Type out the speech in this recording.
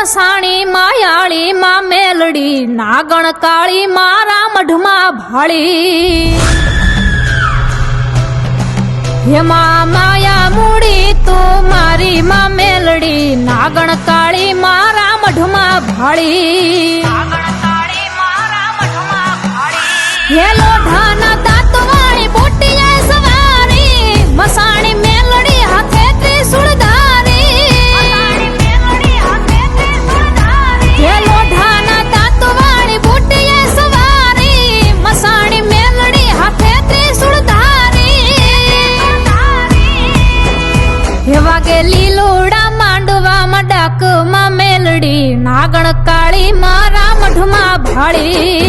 મસાણી માયાળી માં મેલડી નાગણ કાળી મારા મઢમાં ભાળી હેમાં માયા મૂડી તું મારી માં મેલડી નાગણ કાળી મારા મઢમાં ભાળી હે લોઢાના દાંતવાળી બોટિયા સવારી મસાણી મેલડી હાથે ત્રિશુળ ધારી હે લોઢાના દાંતવાળી બોટિયા સવારી મસાણી મેલડી હાથે ત્રિશુળ હે વાગે લીલોડા માંડવામાં ડાકમાં મેલડી નાગણ કાળી મારા મઢમાં ભાળી